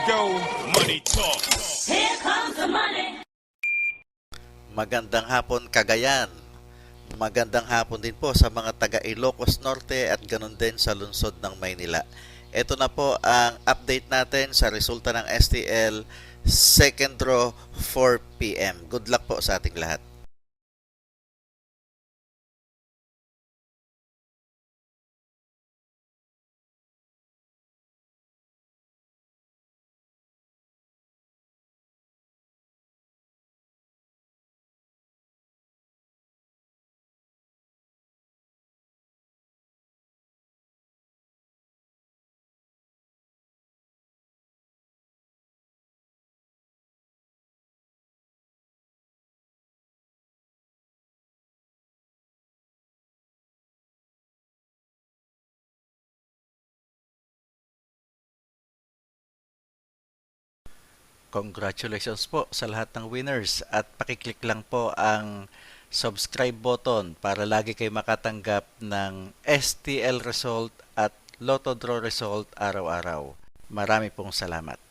go, money talk. Here comes the money. Magandang hapon Cagayan. Magandang hapon din po sa mga taga Ilocos Norte at ganun din sa lungsod ng Maynila. Ito na po ang update natin sa resulta ng STL second draw 4 PM. Good luck po sa ating lahat. Congratulations po sa lahat ng winners at pakiclick lang po ang subscribe button para lagi kayo makatanggap ng STL result at Lotto Draw result araw-araw. Marami pong salamat.